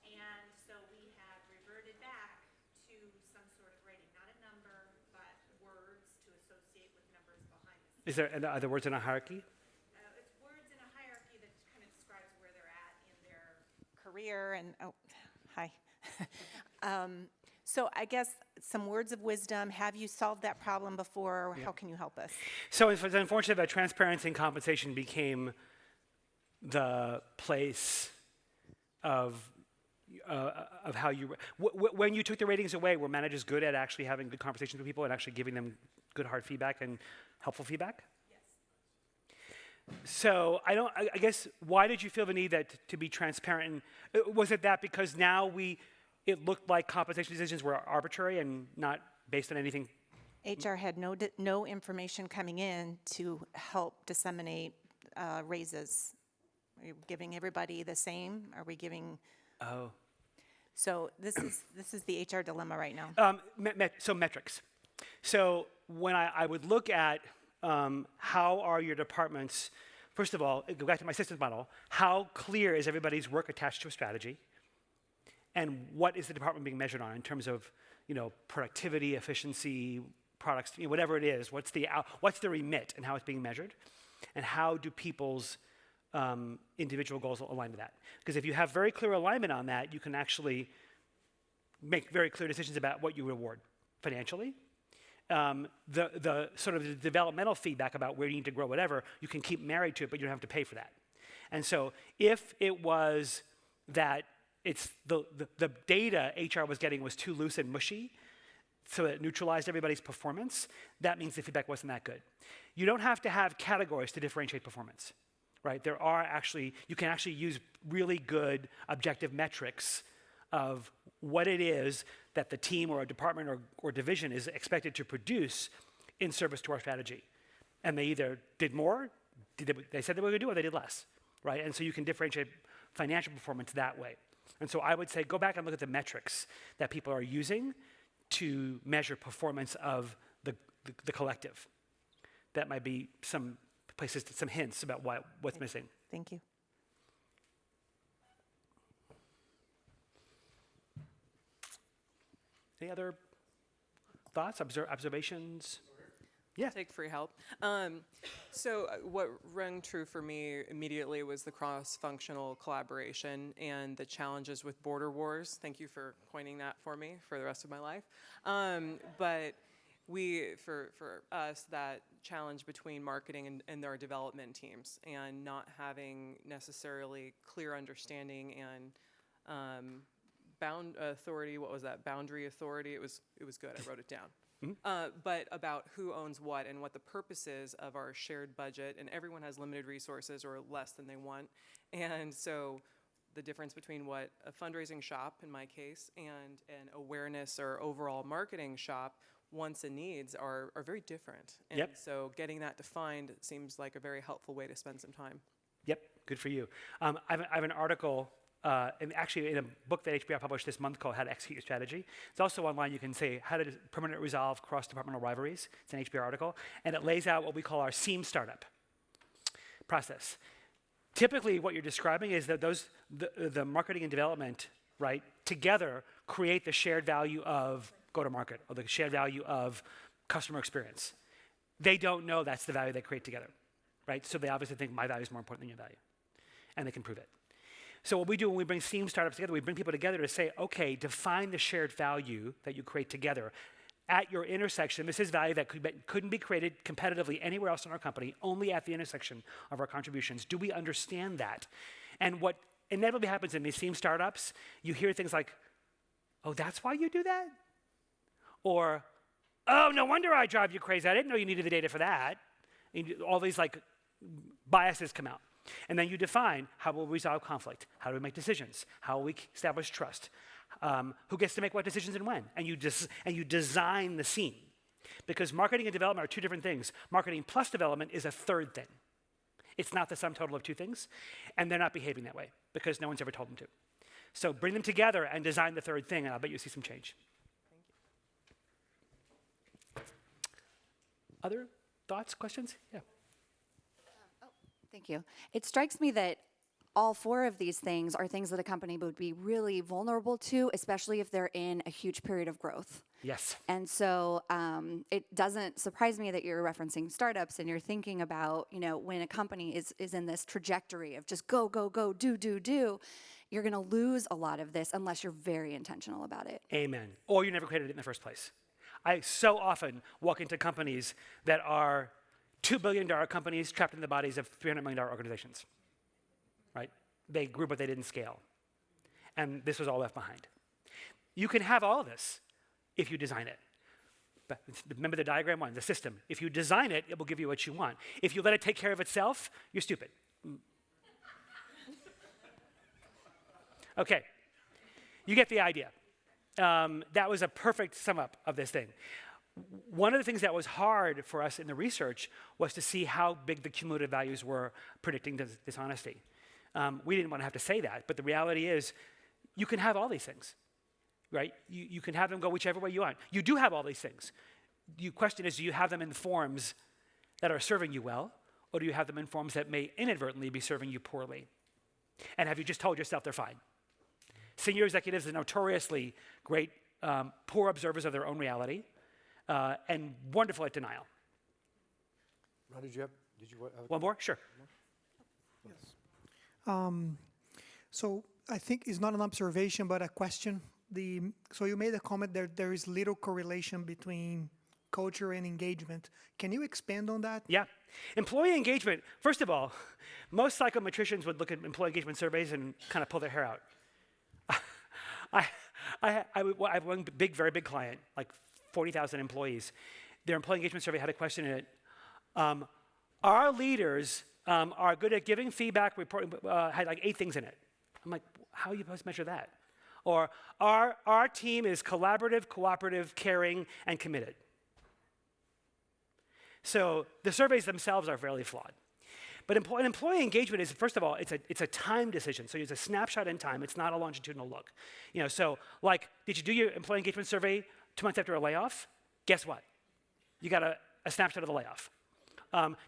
And so we have reverted back to some sort of rating, not a number, but words to associate with numbers behind it. Is there other words in a hierarchy? It's words in a hierarchy that kind of describes where they're at in their career and, oh, hi. So I guess some words of wisdom. Have you solved that problem before? How can you help us? So it's unfortunate that transparency and compensation became the place of how you when you took the ratings away, were managers good at actually having good conversations with people and actually giving them good hard feedback and helpful feedback? So I guess, why did you feel the need to be transparent? Was it that because now it looked like compensation decisions were arbitrary and not based on anything? HR had no information coming in to help disseminate raises. Are you giving everybody the same? Are we giving? Oh. So this is the HR dilemma right now. So metrics. So when I would look at how are your departments, first of all, go back to my systems model, how clear is everybody's work attached to a strategy? And what is the department being measured on in terms of, productivity, efficiency, products, whatever it is, what's the remit and how it's being measured? And how do people's individual goals align with that? Because if you have very clear alignment on that, you can actually make very clear decisions about what you reward financially. The sort of the developmental feedback about where you need to grow, whatever, you can keep married to it, but you don't have to pay for that. And so if it was that it's the data HR was getting was too loose and mushy, so it neutralized everybody's performance, that means the feedback wasn't that good. You don't have to have categories to differentiate performance, right? You can actually use really good objective metrics of what it is that the team or a department or division is expected to produce in service to our strategy. And they either did more, they said they were going to do, or they did less, right? And so you can differentiate financial performance that way. And so I would say go back and look at the metrics that people are using to measure performance of the collective. That might be some places, some hints about what's missing. Thank you. Any other thoughts, observations? Yeah. Take free help. What rang true for me immediately was the cross-functional collaboration and the challenges with border wars. Thank you for coining that for me for the rest of my life. But for us, that challenge between marketing and our development teams and not having necessarily clear understanding and boundary authority. It was good. I wrote it down. Mm-hmm. But about who owns what and what the purpose is of our shared budget, and everyone has limited resources or less than they want. And so the difference between what a fundraising shop, in my case, and an awareness or overall marketing shop wants and needs are very different. And yep. So getting that defined seems like a very helpful way to spend some time. Yep, good for you. I have an article, and actually in a book that HBR published this month called How to Execute Your Strategy. It's also online. You can say how to permanently resolve cross-departmental rivalries. It's an HBR article. And it lays out what we call our SEAM startup process. Typically what you're describing is that the marketing and development, right, together create the shared value of go-to-market or the shared value of customer experience. They don't know that's the value they create together, right? So they obviously think my value is more important than your value. And they can prove it. So what we do when we bring STEAM startups together, we bring people together to say, okay, define the shared value that you create together. At your intersection, this is value that couldn't be created competitively anywhere else in our company, only at the intersection of our contributions. Do we understand that? And what inevitably happens in these STEAM startups, you hear things like, oh, that's why you do that? Or, oh, no wonder I drive you crazy. I didn't know you needed the data for that. And all these like biases come out. And then you define how we'll resolve conflict, how do we make decisions, how will we establish trust, who gets to make what decisions and when, and you design the scene. Because marketing and development are two different things. Marketing plus development is a third thing. It's not the sum total of two things, and they're not behaving that way because no one's ever told them to. So bring them together and design the third thing, and I'll bet you'll see some change. Other thoughts, questions? Yeah. Thank you. It strikes me that all four of these things are things that a company would be really vulnerable to, especially if they're in a huge period of growth. Yes. And so it doesn't surprise me that you're referencing startups and you're thinking about, when a company is in this trajectory of just go, go, go, do, you're going to lose a lot of this unless you're very intentional about it. Amen. Or you never created it in the first place. I so often walk into companies that are $2 billion companies trapped in the bodies of $300 million organizations, right? They grew, but they didn't scale. And this was all left behind. You can have all of this if you design it. But remember the diagram one, the system. If you design it, it will give you what you want. If you let it take care of itself, you're stupid. Okay, you get the idea. That was a perfect sum up of this thing. One of the things that was hard for us in the research was to see how big the cumulative values were predicting dishonesty. We didn't want to have to say that, but the reality is you can have all these things, right? You can have them go whichever way you want. You do have all these things. The question is, do you have them in forms that are serving you well, or do you have them in forms that may inadvertently be serving you poorly? And have you just told yourself they're fine? Senior executives are notoriously great, poor observers of their own reality, and wonderful at denial. Ron, did you have One more? Sure. So I think it's not an observation, but a question. So you made a comment that there is little correlation between culture and engagement. Can you expand on that? Yeah. Employee engagement, first of all, most psychometricians would look at employee engagement surveys and kind of pull their hair out. I have one very big client, like 40,000 employees. Their employee engagement survey had a question in it. Our leaders are good at giving feedback, reporting, had like 8 things in it. I'm like, how are you supposed to measure that? Or our team is collaborative, cooperative, caring, and committed. So the surveys themselves are fairly flawed. But employee engagement is, first of all, it's a time decision. So it's a snapshot in time. It's not a longitudinal look. So like, did you do your employee engagement survey 2 months after a layoff? Guess what? You got a snapshot of the layoff.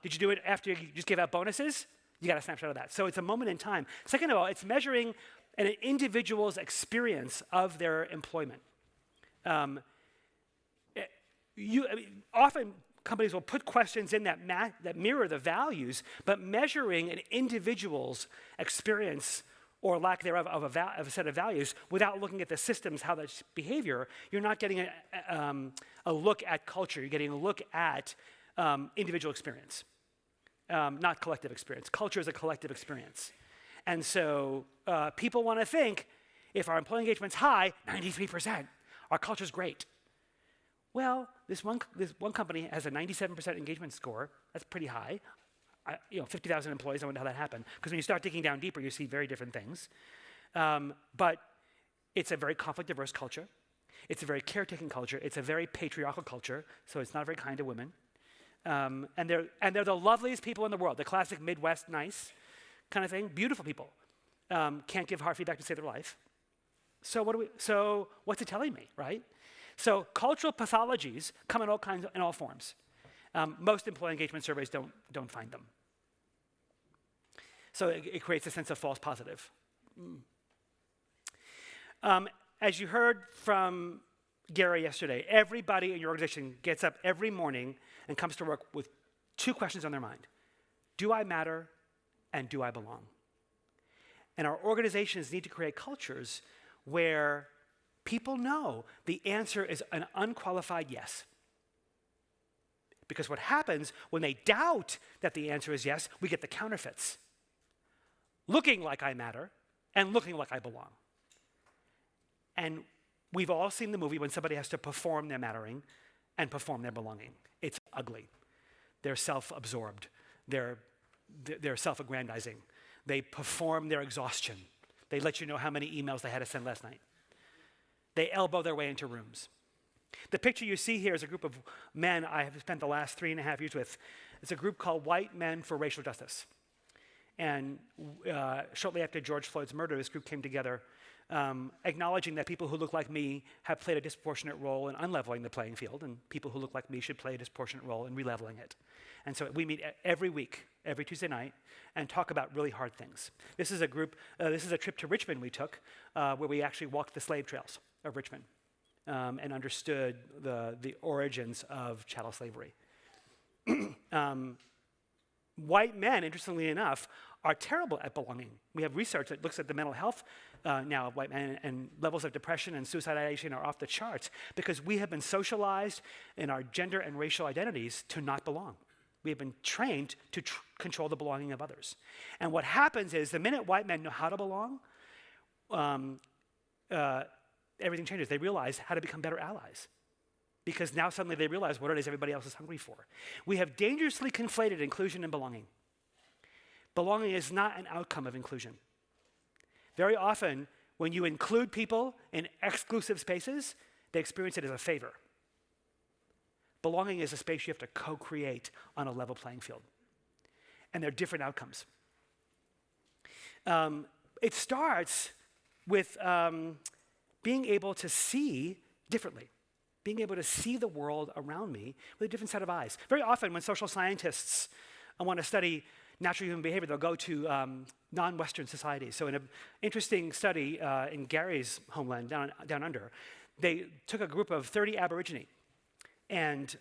Did you do it after you just gave out bonuses? You got a snapshot of that. So it's a moment in time. Second of all, it's measuring an individual's experience of their employment. Often companies will put questions in that mirror the values, but measuring an individual's experience or lack thereof of a set of values without looking at the systems, how that's behavior, you're not getting a look at culture. You're getting a look at individual experience, not collective experience. Culture is a collective experience. And so people want to think, if our employee engagement's high, 93%, our culture's great. Well, this one company has a 97% engagement score. That's pretty high. 50,000 employees, I wonder how that happened. Because when you start digging down deeper, you see very different things. But it's a very conflict-averse culture. It's a very caretaking culture. It's a very patriarchal culture, so it's not very kind to women. And they're the loveliest people in the world. The classic Midwest nice kind of thing. Beautiful people. Can't give hard feedback to save their life. So what's it telling me, right? So cultural pathologies come in all forms. Most employee engagement surveys don't find them. So it creates a sense of false positive. As you heard from Gary yesterday, everybody in your organization gets up every morning and comes to work with 2 questions on their mind. Do I matter and do I belong? And our organizations need to create cultures where people know the answer is an unqualified yes. Because what happens when they doubt that the answer is yes, we get the counterfeits. Looking like I matter and looking like I belong. And we've all seen the movie when somebody has to perform their mattering and perform their belonging. It's ugly. They're self-absorbed. They're self-aggrandizing. They perform their exhaustion. They let you know how many emails they had to send last night. They elbow their way into rooms. The picture you see here is a group of men I have spent the last 3.5 years with. It's a group called White Men for Racial Justice. And shortly after George Floyd's murder, this group came together acknowledging that people who look like me have played a disproportionate role in unleveling the playing field, and people who look like me should play a disproportionate role in releveling it. And so we meet every week, every Tuesday night, and talk about really hard things. This is a trip to Richmond we took, where we actually walked the slave trails of Richmond and understood the origins of chattel slavery. White men, interestingly enough, are terrible at belonging. We have research that looks at the mental health now of white men, and levels of depression and suicidality are off the charts because we have been socialized in our gender and racial identities to not belong. We have been trained to control the belonging of others. And what happens is the minute white men know how to belong, everything changes. They realize how to become better allies. Because now suddenly they realize what it is everybody else is hungry for. We have dangerously conflated inclusion and belonging. Belonging is not an outcome of inclusion. Very often, when you include people in exclusive spaces, they experience it as a favor. Belonging is a space you have to co-create on a level playing field. And there are different outcomes. It starts with being able to see differently. Being able to see the world around me with a different set of eyes. Very often when social scientists want to study natural human behavior, they'll go to non-Western societies. So in an interesting study in Gary's homeland, down under, they took a group of 30 Aborigine and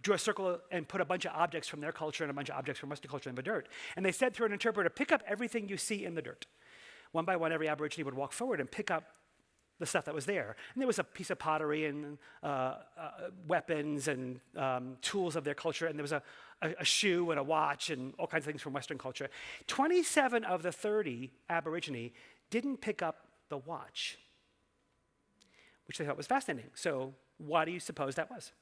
drew a circle and put a bunch of objects from their culture and a bunch of objects from Western culture in the dirt. And they said through an interpreter, pick up everything you see in the dirt. One by one, every Aborigine would walk forward and pick up the stuff that was there. And there was a piece of pottery and weapons and tools of their culture, and there was a shoe and a watch and all kinds of things from Western culture. 27 of the 30 Aborigine didn't pick up the watch, which they thought was fascinating. So why do you suppose that was?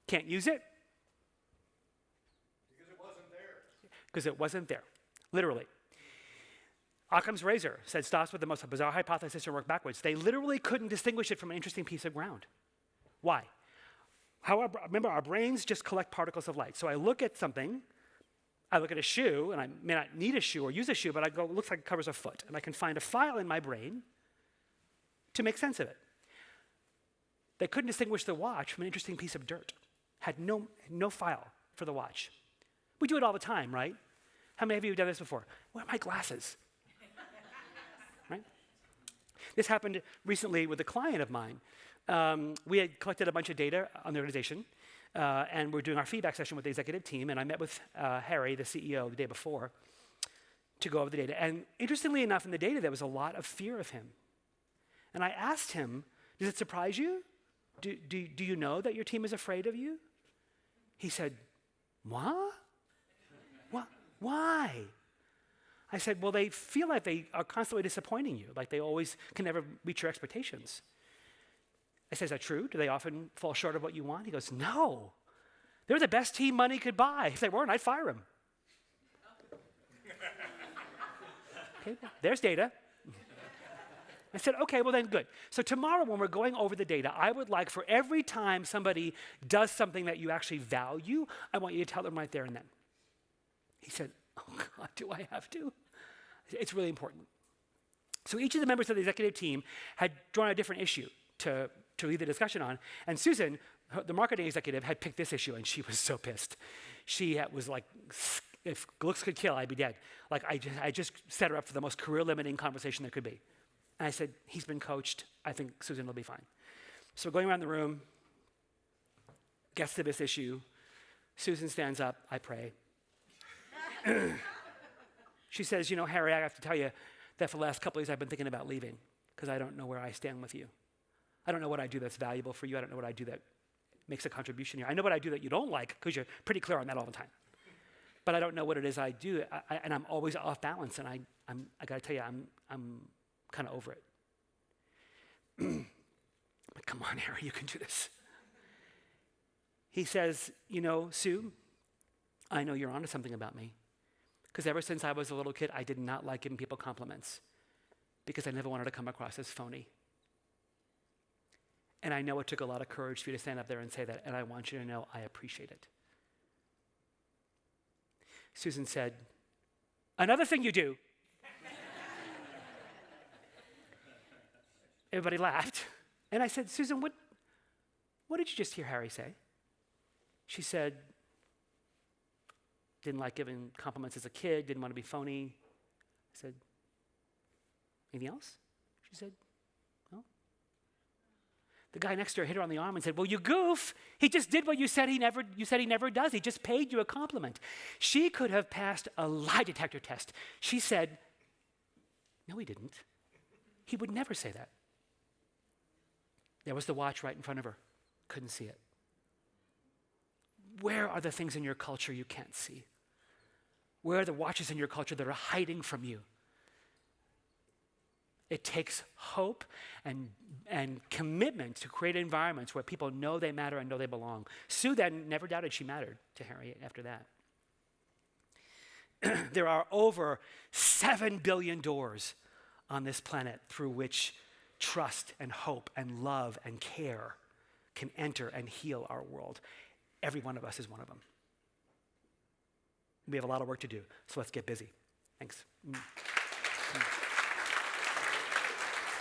Can't use it? Because it wasn't there. Because it wasn't there, literally. Occam's razor said stops with the most bizarre hypothesis and work backwards. They literally couldn't distinguish it from an interesting piece of ground. Why? Remember, our brains just collect particles of light. So I look at something, I look at a shoe, and I may not need a shoe or use a shoe, but I go, it looks like it covers a foot. And I can find a file in my brain to make sense of it. They couldn't distinguish the watch from an interesting piece of dirt. Had no file for the watch. We do it all the time, right? How many of you have done this before? Where are my glasses? Right? This happened recently with a client of mine. We had collected a bunch of data on the organization, and we're doing our feedback session with the executive team, and I met with Harry, the CEO, the day before to go over the data. And interestingly enough, in the data, there was a lot of fear of him. And I asked him, does it surprise you? Do you know that your team is afraid of you? He said, what? Why? I said, well, they feel like they are constantly disappointing you, like they always can never reach your expectations. I said, is that true? Do they often fall short of what you want? He goes, no. They're the best team money could buy. If they weren't, I'd fire them. Okay, there's data. I said, okay, well then good. So tomorrow when we're going over the data, I would like for every time somebody does something that you actually value, I want you to tell them right there and then. He said, oh God, do I have to? It's really important. So each of the members of the executive team had drawn a different issue to lead the discussion on. And Susan, the marketing executive, had picked this issue, and she was so pissed. She was like, if looks could kill, I'd be dead. Like I just set her up for the most career-limiting conversation there could be. And I said, he's been coached. I think Susan will be fine. So we're going around the room, gets to this issue. Susan stands up, I pray. She says, you know, Harry, I have to tell you that for the last couple of years I've been thinking about leaving because I don't know where I stand with you. I don't know what I do that's valuable for you. I don't know what I do that makes a contribution here. I know what I do that you don't like because you're pretty clear on that all the time. But I don't know what it is I do, and I'm always off balance, and I got to tell you, I'm kind of over it. But come on, Harry, you can do this. He says, you know, Sue, I know you're onto something about me. Because ever since I was a little kid, I did not like giving people compliments because I never wanted to come across as phony. And I know it took a lot of courage for you to stand up there and say that, and I want you to know I appreciate it. Susan said, another thing you do. Everybody laughed. And I said, Susan, what did you just hear Harry say? She said, didn't like giving compliments as a kid, didn't want to be phony. I said, anything else? She said, no. The guy next to her hit her on the arm and said, well, you goof. He just did what you said he never does. He just paid you a compliment. She could have passed a lie detector test. She said, no, he didn't. He would never say that. There was the watch right in front of her. Couldn't see it. Where are the things in your culture you can't see? Where are the watches in your culture that are hiding from you? It takes hope and commitment to create environments where people know they matter and know they belong. Sue then never doubted she mattered to Harry after that. There are over 7 billion doors on this planet through which trust and hope and love and care can enter and heal our world. Every one of us is one of them. We have a lot of work to do, so let's get busy. Thanks.